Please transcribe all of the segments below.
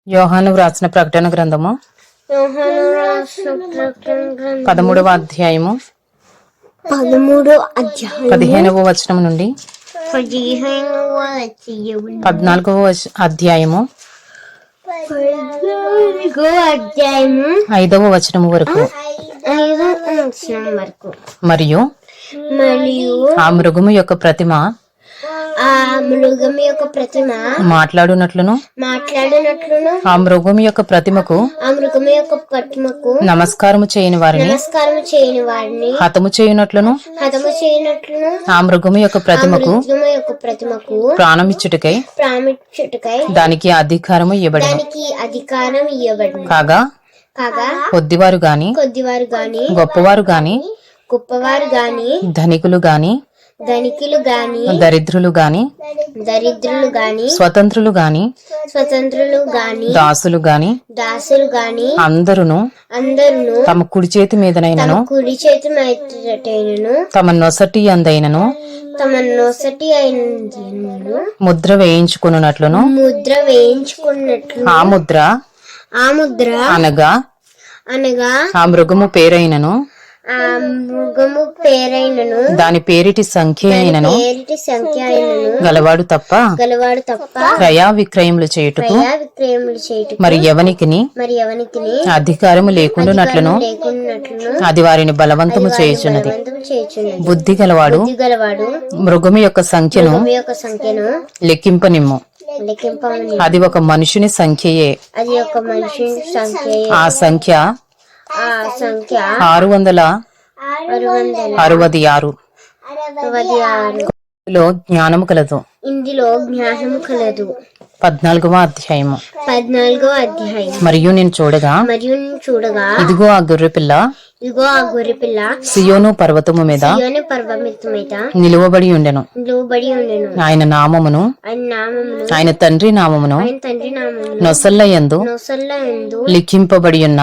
యోహాను వ్రాసిన ప్రకటన గ్రంథము 13వ అధ్యాయము 15వ వచనం నుండి 14వ అధ్యాయము 5వ వచనము వరకు. మరియు ఆ మృగము యొక్క ప్రతిమ మాట్లాడునట్లును ఆ మృగము యొక్క ప్రతిమకు నమస్కారము చేయని వారిని హతము చేయునట్లును ఆ మృగము యొక్క ప్రతిమకు ప్రాణమిచ్చుటకై దానికి అధికారము ఇవ్వబడింది. కాగా కొద్దివారు గాని గొప్పవారు గాని ధనికులు గాని దరిద్రులు గాని స్వతంత్రులు గాని దాసులు గాని అందరును తమ కుడి చేతి మీదనైనను తమ నొసటి అందైనను ముద్ర వేయించుకున్నట్లును ఆ ముద్ర అనగా ఆ మృగము పేరైనను దాని పేరిటి సంఖ్య అయినను గలవాడు తప్ప క్రయ విక్రయములు చేయుటకు మరి ఎవనికిని అధికారము లేకుండానట్లును అది వారిని బలవంతము చేయుచున్నది. బుద్ధి గలవాడు మృగము యొక్క సంఖ్యను లెక్కింపనిమ్ము. అది ఒక మనుషుని సంఖ్యయే. ఆ సంఖ్య 666. ఇందులో జ్ఞానము కలదు. 14వ అధ్యాయము. మరియు నేను చూడగా ఇదిగో ఆ గొర్రె పిల్ల సియోను పర్వతము మీద నిలువబడి ఉండెను. ఆయన నామమును ఆయన తండ్రి నామమును నొసల్ల యందు లిఖింపబడి ఉన్న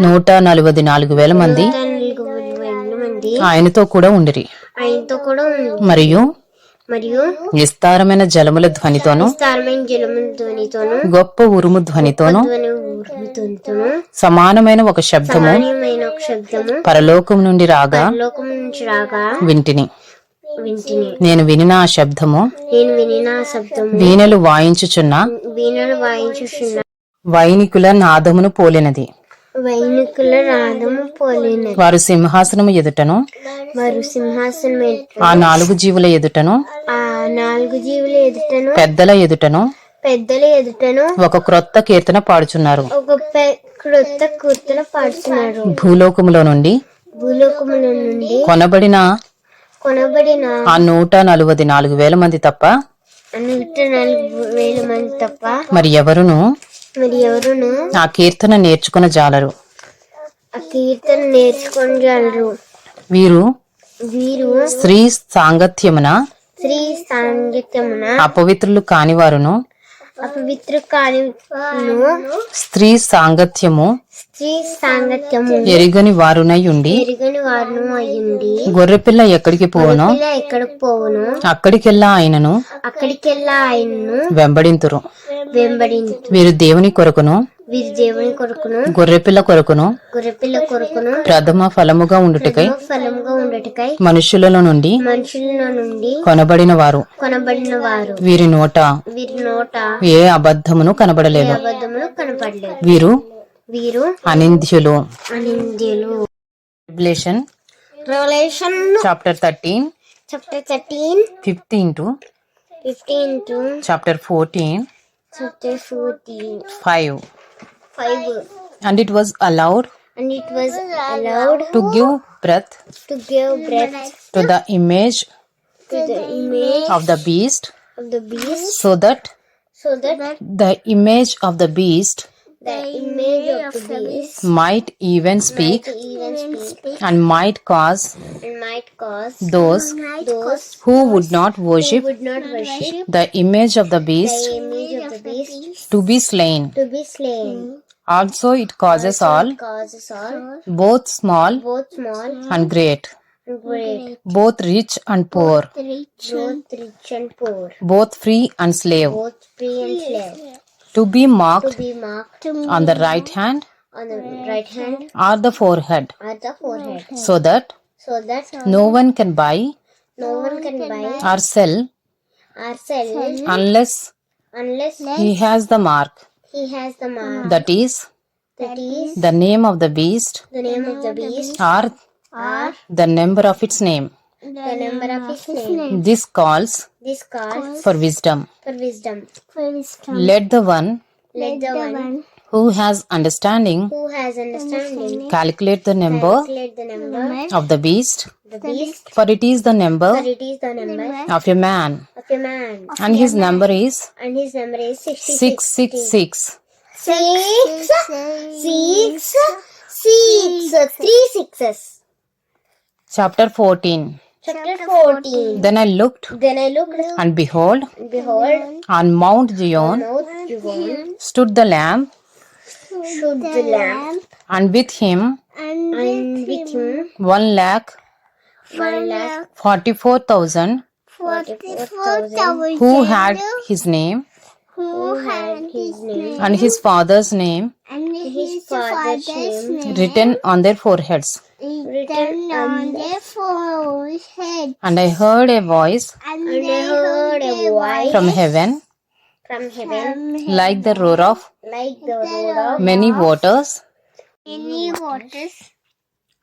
144,000 మంది ఆయనతో కూడా ఉండిరి. మరియు విస్తారమైన జలముల ధ్వనితోను గొప్ప ఉరుము ధ్వనితోను సమానమైన ఒక శబ్దము పరలోకం నుండి రాగా వింటిని. నేను వినిన ఆ శబ్దము వీణలు వాయించుచున్న వైనికుల నాదమును పోలినది. వారు సింహాసనము ఎదుటను ఆ 4 జీవుల ఎదుటను పెద్దల ఎదుటను ఒక క్రొత్త కీర్తన పాడుచున్నారు. భూలోకములో నుండి కొనబడిన ఆ 144,000 మంది తప్ప మరి ఎవరును ఆ కీర్తన నేర్చుకున్న జాలరు. వీరు స్త్రీ సాంగత్యమున అపవిత్రులు కానివారును స్త్రీ సాంగత్యము ఎరుగని వారునై ఉండి గొర్రెపిల్ల ఎక్కడికి పోవునో అక్కడికెల్లా ఆయనను వెంబడింతురు. వీరు దేవుని కొరకును గొర్రెపిల్ల కొరకును ప్రథమ ఫలముగా ఉండుటకై మనుషులలో నుండి కొనబడిన వారు. వీరి నోట ఏ అబద్ధమును కనబడలేదు. వీరు అనింద్యులు. Revelation chapter 13 15 to chapter 14 5. And it was allowed to give breath to the image of the beast, so that the image of the beast might even speak and might cause those who would not worship the image of the beast to be slain. Also it causes all, both small and great, both rich and poor, both free and slave, to be marked to be marked on the right hand on the right hand or the forehead, or the forehead, so that so that no one can buy no one can buy or sell or sell unless unless he has the mark. he has the mark. That is That is the name of the beast the name of the beast or or the number of its name. the number of his name. This calls This calls for wisdom. for wisdom. Let the one Let the one who has understanding who has understanding calculate the number calculate the number of the beast, the beast, for it is the for number it is the number of a man, of a man, and his number is and his number is 66. 666. Three sixes. Chapter 14. Chapter 14. Then I looked, and behold, on Mount Zion stood the Lamb, Should the lamp, and with him and with him 144,000 44,000 who had his name who had his name and his father's name and his father's name written on their foreheads. written on their forehead. And I heard a voice And I heard a voice from heaven from heaven like the roar of like the roar of many waters many waters,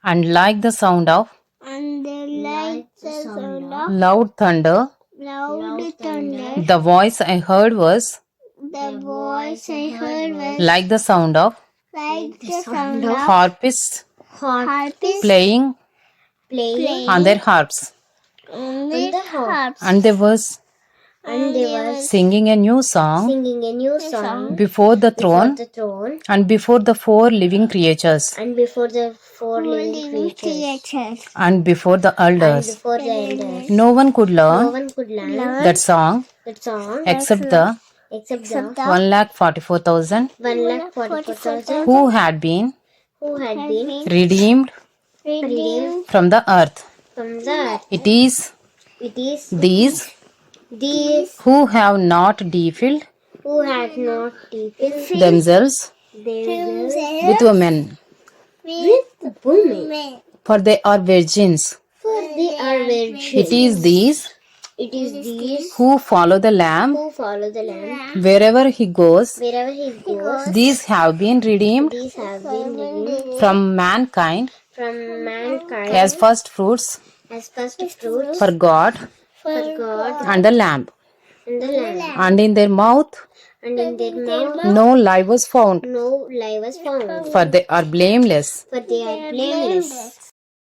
and like the sound of and like the sound of loud thunder. loud thunder. The voice I heard was The voice I heard was like the sound of like the sound of harpists harpists playing playing on their harps, on the harps, and they was and they were singing a new song singing a new song before the throne the throne and before the four living creatures and before the four living creatures and before the and elders. before the elders. No one could No learn one could learn that song that song except the except the 144,000 144,000 who had been who had been redeemed redeemed from the earth. from the earth. It is It is these these who have not defiled who had not defiled themselves themselves with women, with women, for they are virgins. for they are virgins. It is these It is these who follow the Lamb who follow the Lamb wherever he goes. wherever he goes. These have been redeemed These have been redeemed from mankind from mankind as first fruits as first fruits for God for God and the Lamb. and the Lamb. And in their mouth And in their mouth no lie was found, no lie was found, for they are blameless. for they are blameless.